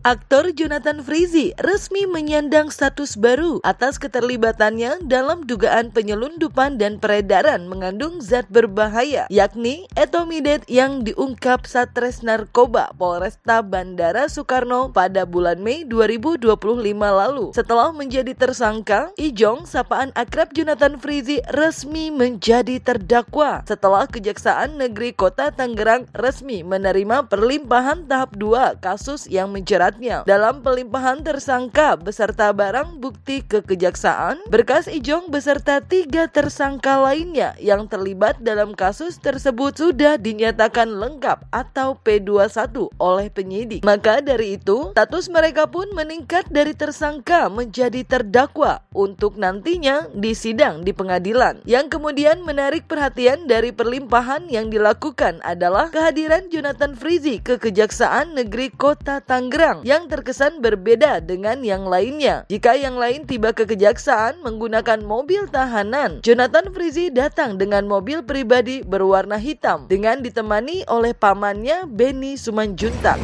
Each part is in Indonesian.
Aktor Jonathan Frizzy resmi menyandang status baru atas keterlibatannya dalam dugaan penyelundupan dan peredaran mengandung zat berbahaya, yakni ethomidate yang diungkap Satres Narkoba Polresta Bandara Soekarno pada bulan Mei 2025 lalu. Setelah menjadi tersangka, Ijong, sapaan akrab Jonathan Frizzy, resmi menjadi terdakwa setelah Kejaksaan Negeri Kota Tangerang resmi menerima perlimpahan tahap 2 kasus yang menjerat. Dalam pelimpahan tersangka beserta barang bukti ke Kejaksaan, berkas Ijong beserta 3 tersangka lainnya yang terlibat dalam kasus tersebut sudah dinyatakan lengkap atau P21 oleh penyidik. Maka dari itu, status mereka pun meningkat dari tersangka menjadi terdakwa untuk nantinya disidang di pengadilan. Yang kemudian menarik perhatian dari perlimpahan yang dilakukan adalah kehadiran Jonathan Frizzy ke Kejaksaan Negeri Kota Tangerang yang terkesan berbeda dengan yang lainnya. Jika yang lain tiba ke kejaksaan menggunakan mobil tahanan, Jonathan Frizzy datang dengan mobil pribadi berwarna hitam dengan ditemani oleh pamannya Benny Sumanjuntak.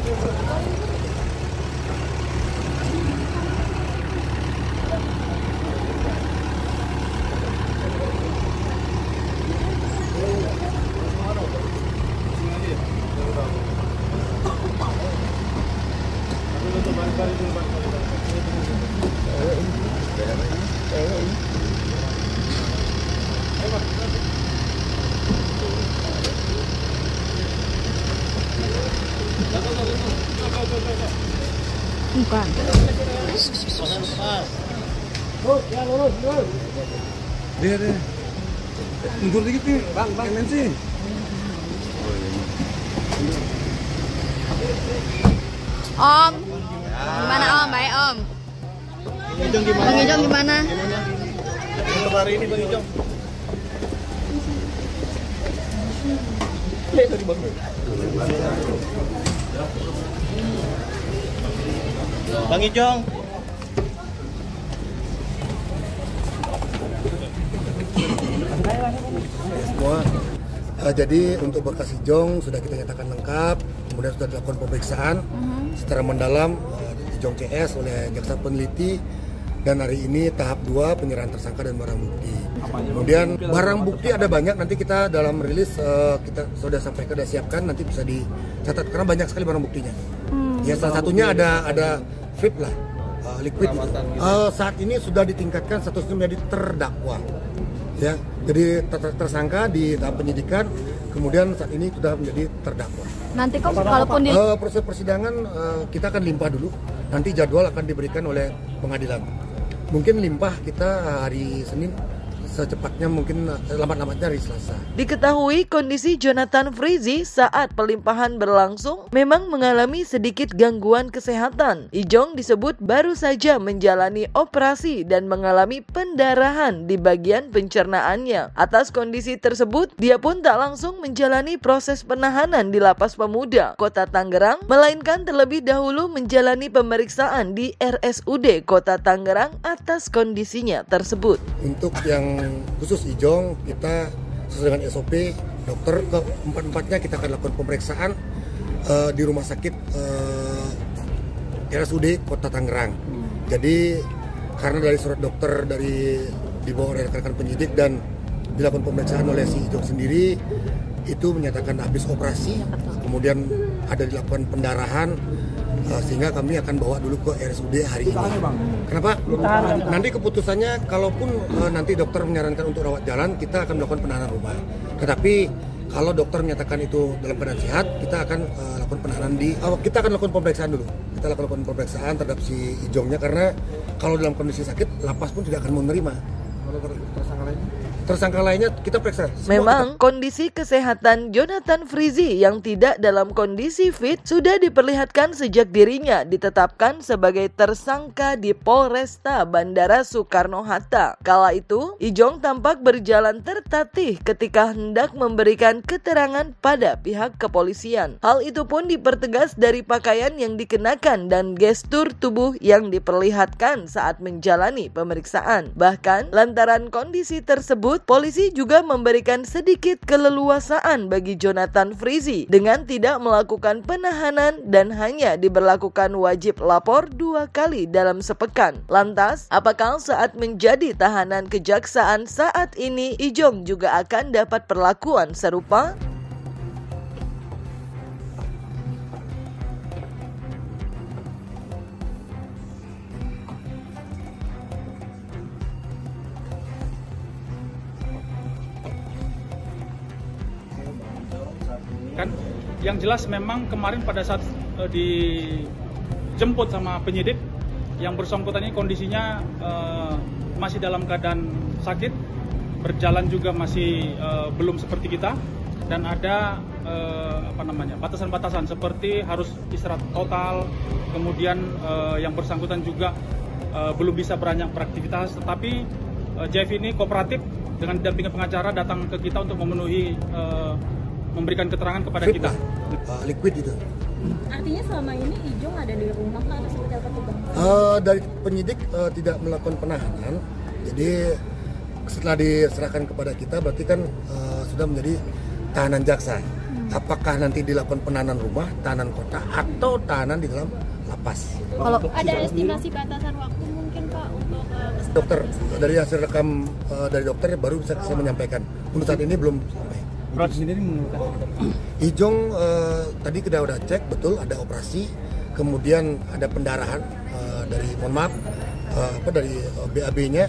Bukan. Dia. Mundur dikit nih, Bang MNC. Om, gimana Om? Baik Om. Bang Ijong gimana? Untuk hari ini Bang Ijong. Bang Ijong. Jadi untuk berkas Ijong sudah kita nyatakan lengkap, kemudian sudah dilakukan pemeriksaan secara mendalam Ijong CS oleh jaksa peneliti, dan hari ini tahap 2 penyerahan tersangka dan barang bukti. Kemudian barang bukti ada banyak, nanti kita dalam rilis kita sudah sampaikan, sudah siapkan, nanti bisa dicatat karena banyak sekali barang buktinya. Ya salah satunya ada vape lah, liquid. Saat ini sudah ditingkatkan statusnya menjadi terdakwa. Ya, jadi tersangka di tahap penyidikan, kemudian saat ini sudah menjadi terdakwa. Nanti kok kalaupun di proses persidangan kita akan limpah dulu. Nanti jadwal akan diberikan oleh pengadilan. Mungkin limpah kita hari Senin, secepatnya mungkin lambat-lambatnya hari Selasa. Diketahui kondisi Jonathan Frizzy saat pelimpahan berlangsung memang mengalami sedikit gangguan kesehatan. Ijong disebut baru saja menjalani operasi dan mengalami pendarahan di bagian pencernaannya. Atas kondisi tersebut, dia pun tak langsung menjalani proses penahanan di Lapas Pemuda Kota Tangerang, melainkan terlebih dahulu menjalani pemeriksaan di RSUD Kota Tangerang atas kondisinya tersebut. Untuk yang khusus Ijong, kita sesuai dengan SOP dokter, ke empat-empatnya kita akan lakukan pemeriksaan di rumah sakit RSUD Kota Tangerang. Jadi karena dari surat dokter dibawa oleh rekan-rekan penyidik dan dilakukan pemeriksaan oleh si Ijong sendiri, itu menyatakan habis operasi, kemudian ada dilakukan pendarahan, sehingga kami akan bawa dulu ke RSUD hari ini. Kenapa? Nanti keputusannya, kalaupun nanti dokter menyarankan untuk rawat jalan, kita akan melakukan penahanan rumah. Tetapi kalau dokter menyatakan itu dalam keadaan sehat, kita akan lakukan penahanan kita akan lakukan pemeriksaan dulu. Kita lakukan pemeriksaan terhadap si Ijongnya, karena kalau dalam kondisi sakit, lapas pun tidak akan menerima. Kalau tersangka lainnya kita periksa. Memang kondisi kesehatan Jonathan Frizzy yang tidak dalam kondisi fit sudah diperlihatkan sejak dirinya ditetapkan sebagai tersangka di Polresta Bandara Soekarno-Hatta. Kala itu, Ijong tampak berjalan tertatih ketika hendak memberikan keterangan pada pihak kepolisian. Hal itu pun dipertegas dari pakaian yang dikenakan dan gestur tubuh yang diperlihatkan saat menjalani pemeriksaan. Bahkan lantaran kondisi tersebut, tersebut, polisi juga memberikan sedikit keleluasaan bagi Jonathan Frizzy dengan tidak melakukan penahanan dan hanya diberlakukan wajib lapor 2 kali dalam sepekan. Lantas, apakah saat menjadi tahanan kejaksaan saat ini, Ijong juga akan dapat perlakuan serupa? Kan yang jelas memang kemarin pada saat dijemput sama penyidik, yang bersangkutan ini kondisinya masih dalam keadaan sakit, berjalan juga masih belum seperti kita, dan ada batasan-batasan seperti harus istirahat total, kemudian yang bersangkutan juga belum bisa beraktivitas, tetapi JF ini kooperatif dengan dampingan pengacara datang ke kita untuk memenuhi memberikan keterangan kepada kita. Liquid itu. Artinya selama ini Ijong ada di rumah atau seperti apa tuh Bang? Dari penyidik tidak melakukan penahanan, jadi setelah diserahkan kepada kita berarti kan sudah menjadi tahanan jaksa. Apakah nanti dilakukan penahanan rumah, tahanan kota, atau tahanan di dalam lapas? Kalau ada estimasi batasan waktu mungkin Pak untuk dokter, dari hasil rekam dari dokter baru bisa saya menyampaikan. Untuk saat ini belum sampai. Proses sendiri menurut Ijong tadi kita udah cek betul ada operasi, kemudian ada pendarahan dari dari BAB-nya,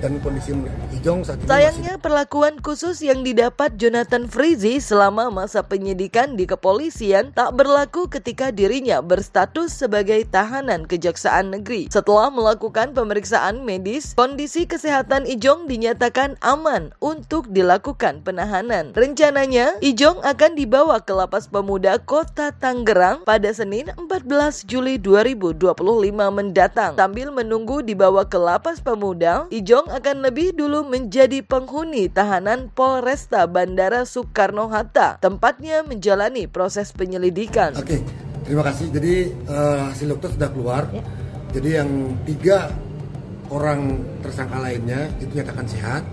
dan kondisi Ijong saat ini sayangnya perlakuan khusus yang didapat Jonathan Frizzy selama masa penyidikan di kepolisian tak berlaku ketika dirinya berstatus sebagai tahanan Kejaksaan Negeri. Setelah melakukan pemeriksaan medis, kondisi kesehatan Ijong dinyatakan aman untuk dilakukan penahanan. Rencananya, Ijong akan dibawa ke Lapas Pemuda Kota Tangerang pada Senin 14 Juli 2025 mendatang. Sambil menunggu dibawa ke Lapas Pemuda, Ijong akan lebih dulu menjadi penghuni tahanan Polresta Bandara Soekarno-Hatta, tempatnya menjalani proses penyelidikan. Oke, terima kasih. Jadi hasil dokter sudah keluar. Ya. Jadi yang 3 orang tersangka lainnya itu dinyatakan sehat.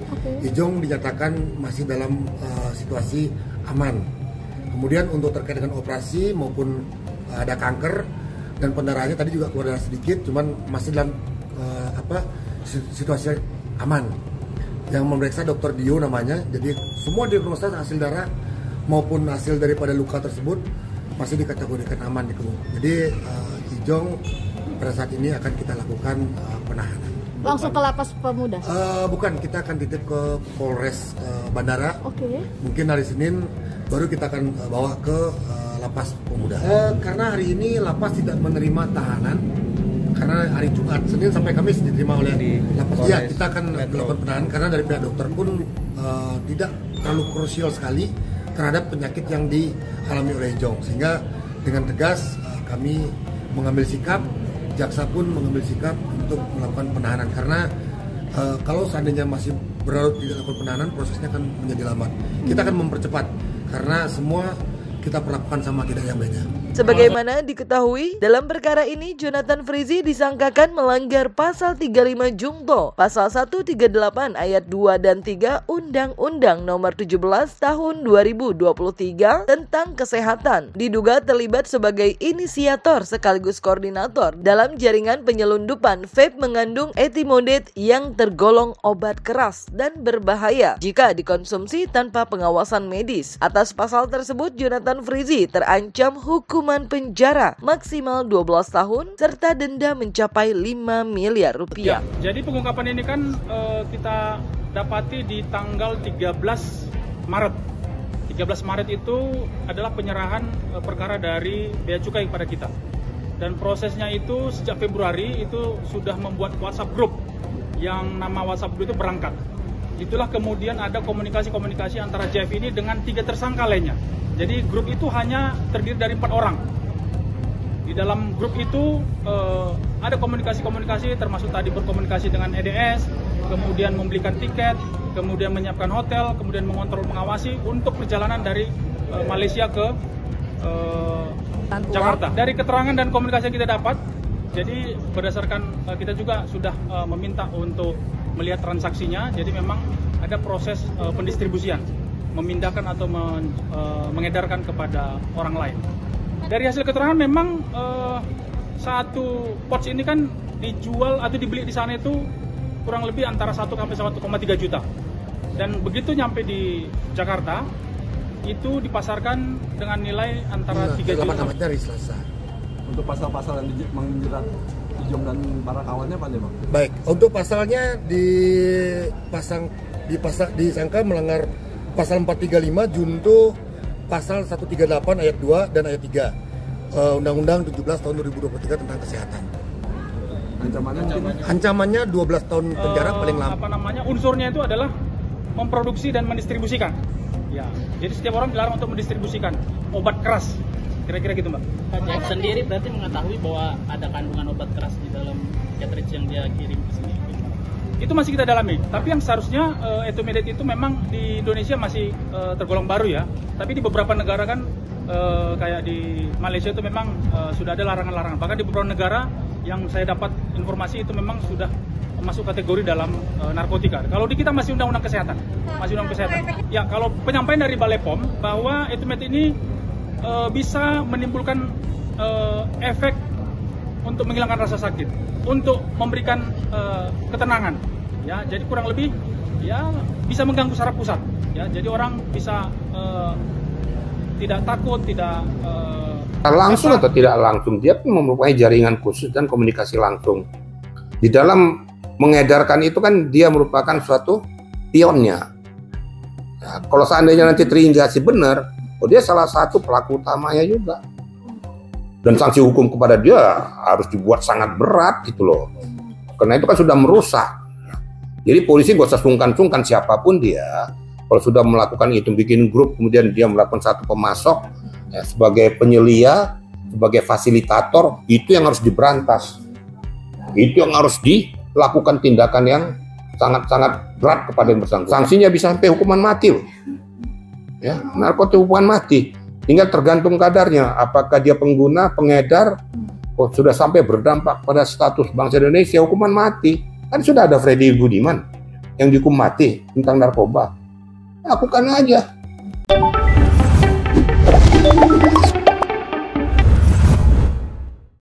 Ijong dinyatakan masih dalam situasi aman. Kemudian untuk terkait dengan operasi maupun ada kanker dan pendarahannya tadi juga keluar darah sedikit, cuman masih dalam situasi aman. Yang memeriksa Dr. Dio namanya. Jadi semua diagnosa hasil darah maupun hasil daripada luka tersebut masih dikategorikan aman di kebun. Jadi Ijong pada saat ini akan kita lakukan penahanan. Langsung ke Lapas Pemuda? Bukan, kita akan titip ke Polres Bandara. Mungkin hari Senin baru kita akan bawa ke Lapas Pemuda. Karena hari ini lapas tidak menerima tahanan. Karena hari Jumat, Senin sampai Kamis diterima oleh lapas. Ya, kita akan melakukan penahanan karena dari pihak dokter pun tidak terlalu krusial sekali terhadap penyakit yang dialami oleh Ijong. Sehingga dengan tegas kami mengambil sikap, jaksa pun mengambil sikap untuk melakukan penahanan. Karena kalau seandainya masih berlarut tidak melakukan penahanan, prosesnya akan menjadi lambat. Kita akan mempercepat karena semua kita perlakukan sama, tidak yang beda. Sebagaimana diketahui, dalam perkara ini Jonathan Frizzy disangkakan melanggar pasal 35 Jungto, pasal 138 ayat 2 dan 3 Undang-Undang Nomor 17 Tahun 2023 tentang kesehatan. Diduga terlibat sebagai inisiator sekaligus koordinator dalam jaringan penyelundupan vape mengandung etimodate yang tergolong obat keras dan berbahaya jika dikonsumsi tanpa pengawasan medis. Atas pasal tersebut, Jonathan Frizzy terancam hukuman penjara maksimal 12 tahun serta denda mencapai 5 miliar rupiah. Ya, jadi pengungkapan ini kan kita dapati di tanggal 13 Maret. 13 Maret itu adalah penyerahan perkara dari Bea Cukai kepada kita. Dan prosesnya itu sejak Februari itu sudah membuat WhatsApp group yang nama WhatsApp group itu berangkat. Itulah kemudian ada komunikasi-komunikasi antara JF ini dengan 3 tersangka lainnya. Jadi grup itu hanya terdiri dari 4 orang. Di dalam grup itu ada komunikasi-komunikasi, termasuk tadi berkomunikasi dengan EDS, kemudian membelikan tiket, kemudian menyiapkan hotel, kemudian mengontrol, mengawasi untuk perjalanan dari Malaysia ke Jakarta. Dari keterangan dan komunikasi yang kita dapat, jadi berdasarkan kita juga sudah meminta untuk melihat transaksinya, jadi memang ada proses pendistribusian, memindahkan atau mengedarkan kepada orang lain. Dari hasil keterangan memang satu pouch ini kan dijual atau dibeli di sana itu kurang lebih antara 1 sampai 1,3 juta. Dan begitu nyampe di Jakarta, itu dipasarkan dengan nilai antara 3 juta. Dari Selasa. Untuk pasal-pasal yang menjerat Ijong dan para kawannya apa nih, Bang? Baik, untuk pasalnya disangka melanggar pasal 435 junto pasal 138 ayat 2 dan ayat 3 Undang-Undang 17 tahun 2023 tentang kesehatan. Ancamannya 12 tahun penjara paling lama. Unsurnya itu adalah memproduksi dan mendistribusikan. Ya, jadi setiap orang dilarang untuk mendistribusikan obat keras. Kira-kira gitu, Mbak. Pak Jack sendiri berarti mengetahui bahwa ada kandungan obat keras di dalam cartridge yang dia kirim ke sini. Itu masih kita dalami. Tapi yang seharusnya Etomidet itu memang di Indonesia masih tergolong baru ya. Tapi di beberapa negara kan kayak di Malaysia itu memang sudah ada larangan-larangan. Bahkan di beberapa negara yang saya dapat informasi itu memang sudah masuk kategori dalam narkotika. Kalau di kita masih undang-undang kesehatan. Ya, kalau penyampaian dari Balai POM bahwa Etomidet ini bisa menimbulkan efek untuk menghilangkan rasa sakit, untuk memberikan ketenangan, ya. Jadi kurang lebih, ya, bisa mengganggu saraf pusat, ya. Jadi orang bisa tidak takut, tidak langsung atau tidak langsung, dia pun mempunyai jaringan khusus dan komunikasi langsung. Di dalam mengedarkan itu kan dia merupakan suatu pionnya. Nah, kalau seandainya nanti terindikasi benar, dia salah satu pelaku utamanya juga. Dan sanksi hukum kepada dia harus dibuat sangat berat gitu loh. Karena itu kan sudah merusak. Jadi polisi gak usah sungkan-sungkan siapapun dia. Kalau sudah melakukan itu, bikin grup, kemudian dia melakukan satu pemasok, ya, sebagai penyelia, sebagai fasilitator, itu yang harus diberantas. Itu yang harus dilakukan tindakan yang sangat-sangat berat kepada yang bersangkutan. Sanksinya bisa sampai hukuman mati loh. Ya, narkotika hukuman mati. Tinggal tergantung kadarnya, apakah dia pengguna, pengedar, kok sudah sampai berdampak pada status bangsa Indonesia, hukuman mati. Kan sudah ada Freddy Budiman yang dihukum mati tentang narkoba. Lakukan aja.